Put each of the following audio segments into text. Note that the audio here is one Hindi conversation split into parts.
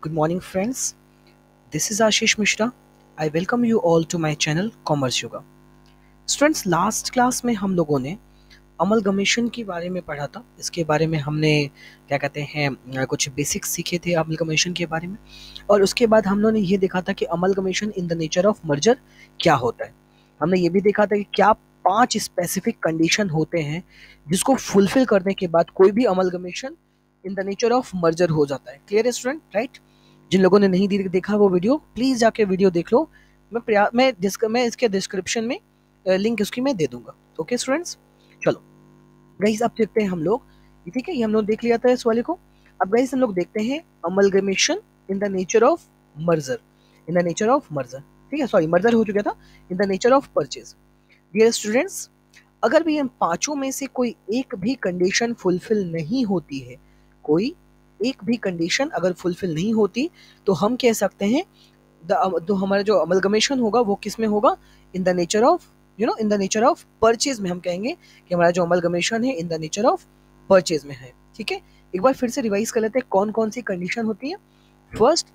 Good morning, friends. This is Ashish Mishra. I welcome you all to my channel Commerce Yoga. Students, last class में हम लोगों ने अमलगमेशन के बारे में पढ़ा था। इसके बारे में हमने क्या कहते हैं कुछ बेसिक्स सीखे थे अमलगमेशन के बारे में, और उसके बाद हम लोगों ने ये देखा था कि amalgamation in the nature of merger क्या होता है। हमने ये भी देखा था कि क्या 5 स्पेसिफिक कंडीशन होते हैं जिसको फुलफिल करने के बाद कोई भी amalgamation in the nature of merger हो जाता है। क्लियर है स्टूडेंट, राइट? जिन लोगों ने नहीं देखा वो वीडियो, प्लीज जाके वीडियो देख लो। मैं इसके डिस्क्रिप्शन में लिंक उसकी मैं दे दूंगा। ओके स्टूडेंट्स, चलो गाइस अब देखते हैं हम लोग। ठीक है, ये हम लोग देख लिया था इस वाले को। अब गाइस हम लोग देखते हैं amalgamation in the nature of merger. In the nature of merger, ठीक है, सॉरी मर्जर हो चुका था। In the nature of purchase. Dear students, अगर भी इन पांचों में से कोई एक भी कंडीशन फुलफिल नहीं होती है, कोई एक भी कंडीशन अगर फुलफिल नहीं होती, तो हम कह सकते हैं तो हमारा जो अमलगमेशन होगा वो किस में होगा? इन the nature of in the nature of purchase में हम कहेंगे कि हमारा जो अमलगमेशन है इन द नेचर ऑफ परचेज में है। ठीक है, एक बार फिर से रिवाइज कर लेते हैं कौन कौन सी कंडीशन होती है। फर्स्ट,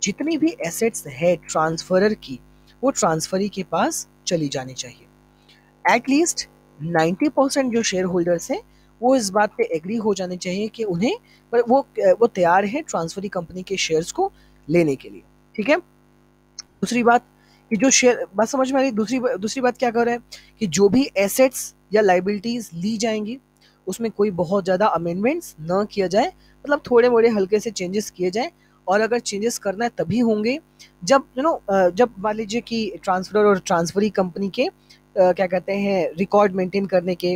जितनी भी एसेट्स है ट्रांसफरर की, वो ट्रांसफरी के पास चली जानी चाहिए। एटलीस्ट 90% जो शेयर होल्डर्स हैं वो इस बात पे एग्री हो जाने चाहिए कि उन्हें वो तैयार है ट्रांसफरी कंपनी के शेयर्स को लेने के लिए। ठीक है, दूसरी बात कि जो शेयर, बात समझ में आ रही? दूसरी बात क्या कर रहा है कि जो भी एसेट्स या लाइबिलिटीज ली जाएंगी उसमें कोई बहुत ज़्यादा अमेंडमेंट्स न किया जाए, मतलब थोड़े मोड़े हल्के से चेंजेस किए जाए। और अगर चेंजेस करना है तभी होंगे जब जब मान लीजिए कि ट्रांसफर और ट्रांसफरी कंपनी के क्या कहते हैं रिकॉर्ड मेंटेन करने के,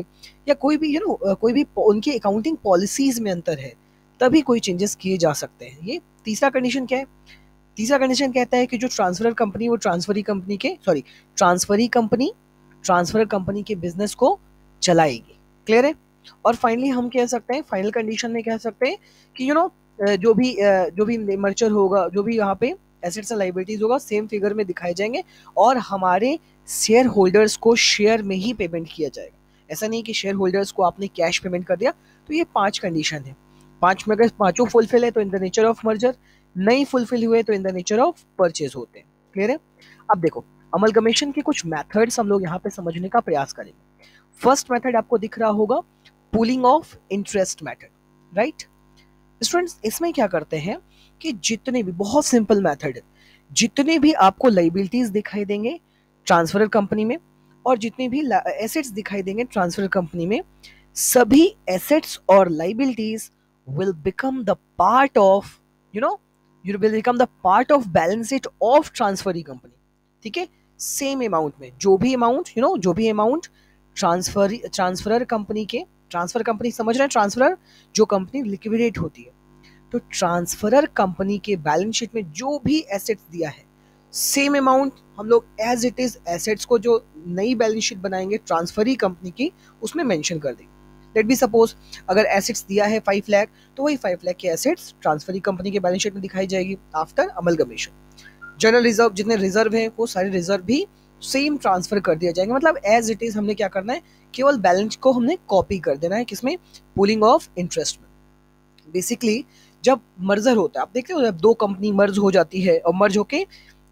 या कोई भी कोई भी उनकी अकाउंटिंग पॉलिसीज में अंतर है, तभी कोई चेंजेस किए जा सकते हैं। ये तीसरा कंडीशन क्या है? तीसरा कंडीशन कहता है कि जो ट्रांसफर कंपनी वो ट्रांसफरी ट्रांसफर कंपनी के बिजनेस को चलाएगी। क्लियर है? और फाइनली हम कह सकते हैं, फाइनल कंडीशन में कह सकते हैं कि जो भी मर्चर होगा, जो भी यहाँ पे एसेट्स एंड लायबिलिटीज होगा, सेम फिगर में दिखाए जाएंगे और हमारे शेयर होल्डर्स को शेयर में ही पेमेंट किया जाएगा। ऐसा नहीं कि शेयर होल्डर्स को आपने कैश पेमेंट कर दिया। तो ये 5 कंडीशन है। 5 में अगर पांचों फुलफिल है तो इन द नेचर ऑफ मर्जर, नहीं फुलफिल हुए तो इन द नेचर ऑफ परचेज होते हैं। क्लियर है? अब देखो अमलगमेशन के कुछ मेथड्स हम लोग यहाँ पे समझने का प्रयास करेंगे। फर्स्ट मेथड आपको दिख रहा होगा, pooling of interest method, right? Students, इसमें क्या करते हैं कि जितने भी, बहुत सिंपल मेथड है, जितने भी आपको लाइबिलिटीज दिखाई देंगे ट्रांसफर कंपनी में और जितने भी एसेट्स दिखाई देंगे ट्रांसफर कंपनी में, सभी एसेट्स और liabilities will become the part of you will become the part of balance sheet of transferee company। ठीक है, सेम अमाउंट में जो भी अमाउंट ट्रांसफरर कंपनी के, ट्रांसफर कंपनी समझ रहे हैं, ट्रांसफरर जो कंपनी लिक्विडेट होती है, तो ट्रांसफरर कंपनी के बैलेंस शीट में जो भी एसेट्स दिया है, सेम अमाउंट हम लोग एज इट इज एसेट्स को जो नई बैलेंस शीट बनाएंगे ट्रांसफरी कंपनी की, उसमें मेंशन कर देंगे। लेट बी सपोज अगर एसेट्स दिया है 5 लाख, तो वही 5 लाख के एसेट्स ट्रांसफरी कंपनी के बैलेंस शीट में दिखाई जाएगी आफ्टर अमलगमेशन। जनरल रिजर्व, जितने रिजर्व है वो सारे रिजर्व भी सेम ट्रांसफर कर दिया जाएगा। मतलब एज इट इज हमने क्या करना है, केवल बैलेंस को हमने कॉपी कर देना है। किसमें? पूलिंग ऑफ इंटरेस्ट में। बेसिकली जब मर्जर होता है, आप देखते हो जब दो कंपनी मर्ज हो जाती है और मर्ज होके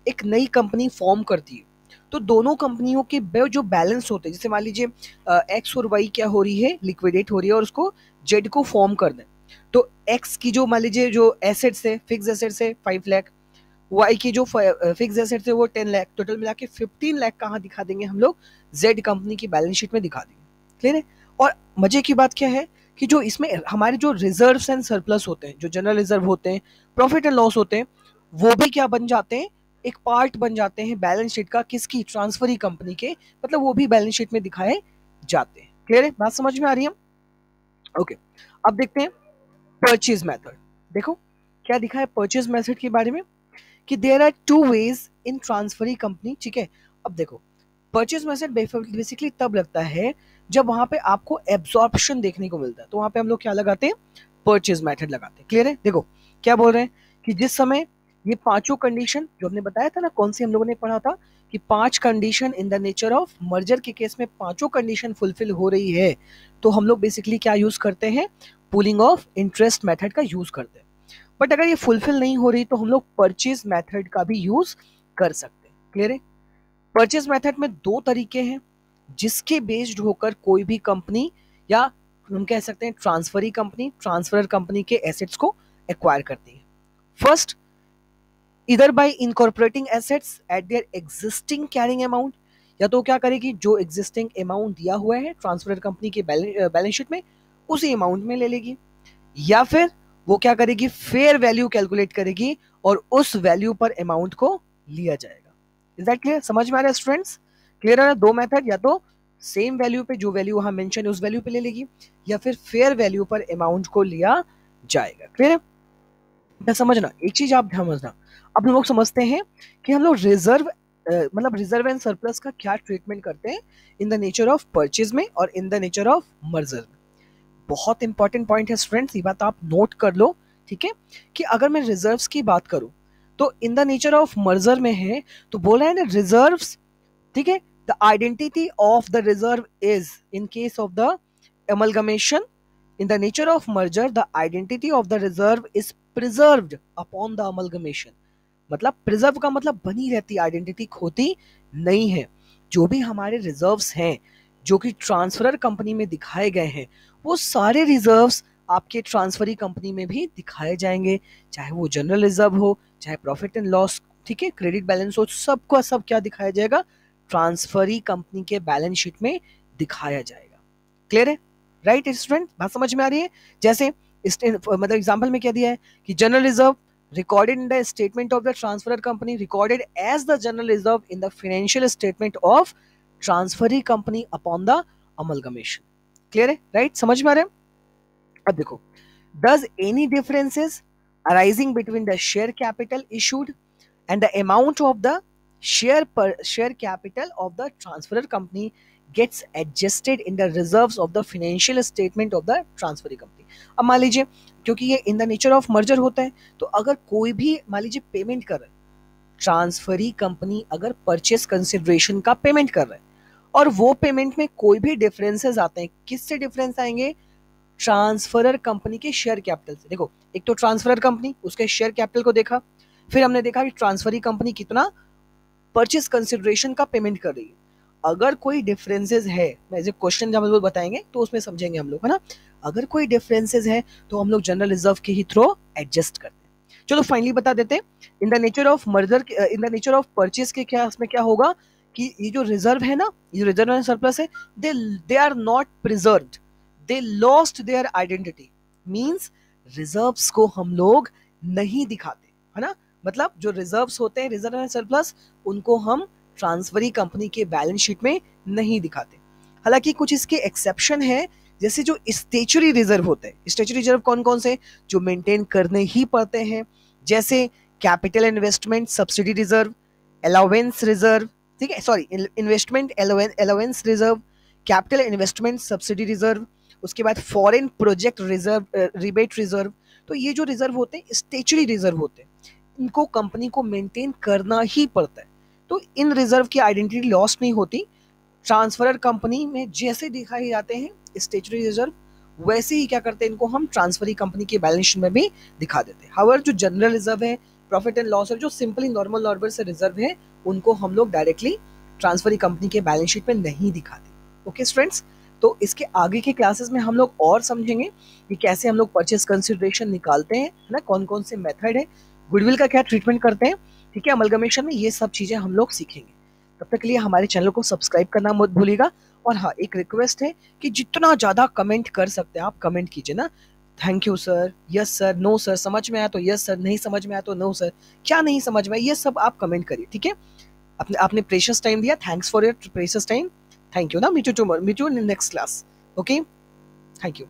एक नई कंपनी फॉर्म करती है, तो दोनों कंपनियों के जो बैलेंस होते हैं, जैसे मान लीजिए एक्स और वाई क्या हो रही है, लिक्विडेट हो रही है और उसको जेड को फॉर्म कर दें, तो एक्स की जो मान लीजिए जो एसेट्स है, फिक्स एसेट्स है 5 लाख, वाई की जो फिक्स एसेट्स है वो 10 लाख, टोटल मिला के 15 लाख कहाँ दिखा देंगे हम लोग? जेड कंपनी की बैलेंस शीट में दिखा देंगे। क्लियर है? और मजे की बात क्या है कि जो इसमें हमारे जो रिजर्व्स एंड सरप्लस होते हैं, जो जनरल रिजर्व होते हैं, प्रॉफिट एंड लॉस होते हैं, वो भी क्या बन जाते हैं? एक पार्ट बन जाते हैं बैलेंस शीट का। किसकी? ट्रांसफरी कंपनी के। मतलब वो भी बैलेंस शीट में दिखाए जाते हैं। क्लियर है? बात समझ में आ रही है? ओके, अब देखते हैं परचेज मेथड। देखो क्या दिखा है परचेज मेथड के बारे में कि there are 2 ways in transferee company. ठीक है, अब देखो परचेज मेथड बेसिकली तब लगता है जब वहां पे आपको एब्जॉर्प्शन देखने को मिलता है, तो वहां पे हम लोग क्या लगाते हैं? परचेज मेथड लगाते हैं। क्लियर है? देखो क्या बोल रहे हैं कि जिस समय ये पांचों कंडीशन जो हमने बताया था ना, कौन सी हम लोगों ने पढ़ा था कि 5 condition in the nature of merger के केस में पांचों कंडीशन फुलफिल हो रही है, तो हम लोग बेसिकली क्या यूज करते हैं? पूलिंग ऑफ इंटरेस्ट मेथड का यूज करते हैं। बट अगर ये फुलफिल नहीं हो रही तो हम लोग परचेज मेथड का भी यूज कर सकते हैं। क्लियर है? परचेज मेथड में दो तरीके हैं जिसके बेस्ड होकर कोई भी कंपनी या हम कह सकते हैं ट्रांसफरी कंपनी, ट्रांसफर कंपनी के एसेट्स को एक्वायर करती है। फर्स्ट, इधर bye incorporating assets eight their existing carrying amount, या तो क्या करेगी जो एग्जिस्टिंग अमाउंट दिया हुआ है ट्रांसफर कंपनी के बैलेंस शीट में उसी अमाउंट में ले लेगी, या फिर वो क्या करेगी फेयर वैल्यू कैलकुलेट करेगी और उस वैल्यू पर अमाउंट को लिया जाएगा। Is that clear? समझ में आ रहा है स्टूडेंट्स? क्लियर है? दो मेथड, या तो सेम वैल्यू पे जो वैल्यू वहां मेंशन है उस वैल्यू पे ले लेगी, या फिर फेयर वैल्यू पर अमाउंट को लिया जाएगा। क्लियर है? समझना एक चीज आप समझना, अब हम लोग समझते हैं कि हम लोग रिजर्व मतलब रिजर्व एंड सरप्लस का क्या ट्रीटमेंट करते हैं इन द नेचर ऑफ परचेज में और इन द नेचर ऑफ मर्जर में। बहुत इंपॉर्टेंट पॉइंट है स्टूडेंट्स, ये बात आप नोट कर लो, ठीक है? कि अगर मैं रिजर्व्स की बात करूं तो इन द नेचर ऑफ मर्जर में है तो बोला है ना रिजर्व्स, ठीक है? The identity of the reserve is in case of the amalgamation in the nature of merger the identity of the reserve is preserved upon the amalgamation। मतलब प्रिजर्व का मतलब बनी रहती, आइडेंटिटी खोती नहीं है। जो भी हमारे रिजर्व्स हैं जो कि ट्रांसफरर कंपनी में दिखाए गए हैं वो सारे रिजर्व्स आपके ट्रांसफरी कंपनी में भी दिखाए जाएंगे, चाहे वो जनरल रिजर्व हो, चाहे प्रॉफिट एंड लॉस, ठीक है, क्रेडिट बैलेंस हो, सबका सब क्या दिखाया जाएगा ट्रांसफरी कंपनी के बैलेंस शीट में दिखाया जाएगा। क्लियर है? राइट स्टूडेंट, बात समझ में आ रही है? जैसे मतलब एग्जांपल में क्या दिया है कि general reserve recorded in the statement of the transferor company recorded as the general reserve in the financial statement of transferee company upon the amalgamation। Clear है? राइट? समझ में आ रहा है? अब देखो, does any differences arising between the share capital issued and the amount of the share capital of the transferor company gets adjusted in the reserves of the financial statement of the transferee company। अब मान लीजिए क्योंकि ये इन द नेचर ऑफ मर्जर होता है तो अगर कोई भी मान लीजिए पेमेंट कर रहा है, ट्रांसफरी कंपनी अगर परचेस कंसिडरेशन का पेमेंट कर रहा है और वो पेमेंट में कोई भी डिफरेंसेस आते हैं, किससे डिफरेंस आएंगे? ट्रांसफरर कंपनी के शेयर कैपिटल से। देखो, एक तो ट्रांसफरर कंपनी उसके शेयर कैपिटल को देखा, फिर हमने देखा कि ट्रांसफरी कंपनी कितना परचेस कंसिडरेशन का पेमेंट कर रही है। अगर कोई डिफरेंसेस है, मैं क्वेश्चन जब हम लोग बताएंगे तो उसमें समझेंगे हम लोग, है ना? अगर कोई डिफरेंसेस है तो हम लोग जनरल रिजर्व के ही थ्रू एडजस्ट करते हैं। चलो फाइनली बता देते हैं, इन the nature of merger, in the nature of purchase के क्या इसमें क्या होगा कि ये जो रिजर्व है ना, ये जो रिजर्व एंड सरप्लस है, they are not preserved, they lost their identity. Means reserves को हम लोग नहीं दिखाते, है ना? मतलब जो रिजर्व्स होते हैं, रिजर्व एंड सरप्लस, उनको हम ट्रांसफरी कंपनी के बैलेंस शीट में नहीं दिखाते। हालांकि कुछ इसके एक्सेप्शन है, जैसे जो स्टेचुरी रिजर्व होते हैं। स्टेचुरी रिजर्व कौन कौन से जो मेंटेन करने ही पड़ते हैं? जैसे capital investment subsidy reserve, allowance reserve, ठीक है, sorry investment allowance reserve, capital investment subsidy reserve, उसके बाद foreign project reserve, rebate reserve. तो ये जो रिजर्व होते हैं स्टेचुरी रिजर्व होते हैं, इनको कंपनी को मेंटेन करना ही पड़ता है। तो इन रिजर्व की आइडेंटिटी लॉस नहीं होती। ट्रांसफरर कंपनी में जैसे दिखाए जाते हैं स्टेचुरी रिजर्व वैसे ही क्या करते हैं, इनको हम ट्रांसफरी कंपनी के बैलेंस शीट में भी दिखा देते हैं। हाउएवर जो जनरल रिजर्व है, प्रॉफिट एंड लॉस है, जो सिंपली नॉर्मल नॉर्मल से रिजर्व है, उनको हम लोग डायरेक्टली ट्रांसफरी कंपनी के बैलेंस शीट में नहीं दिखाते। ओके स्टूडेंट्स, तो इसके आगे के क्लासेस में हम लोग और समझेंगे कि कैसे हम लोग परचेस कंसिडरेशन निकालते हैं, है ना, कौन कौन से मेथड है, गुडविल का क्या ट्रीटमेंट करते हैं, ठीक है, अमलगमेशन में, ये सब चीजें हम लोग सीखेंगे। तब तक के लिए हमारे चैनल को सब्सक्राइब करना मत भूलिएगा। और हाँ, एक रिक्वेस्ट है कि जितना ज्यादा कमेंट कर सकते हैं आप कमेंट कीजिए ना। Thank you sir, yes sir, no sir, समझ में आया तो यस सर, नहीं समझ में आया तो नो सर, क्या नहीं समझ में आया ये सब आप कमेंट करिए, ठीक है? आपने प्रेशियस टाइम दिया, thanks for your precious time, thank you ना। Meet you in next class, okay, thank you.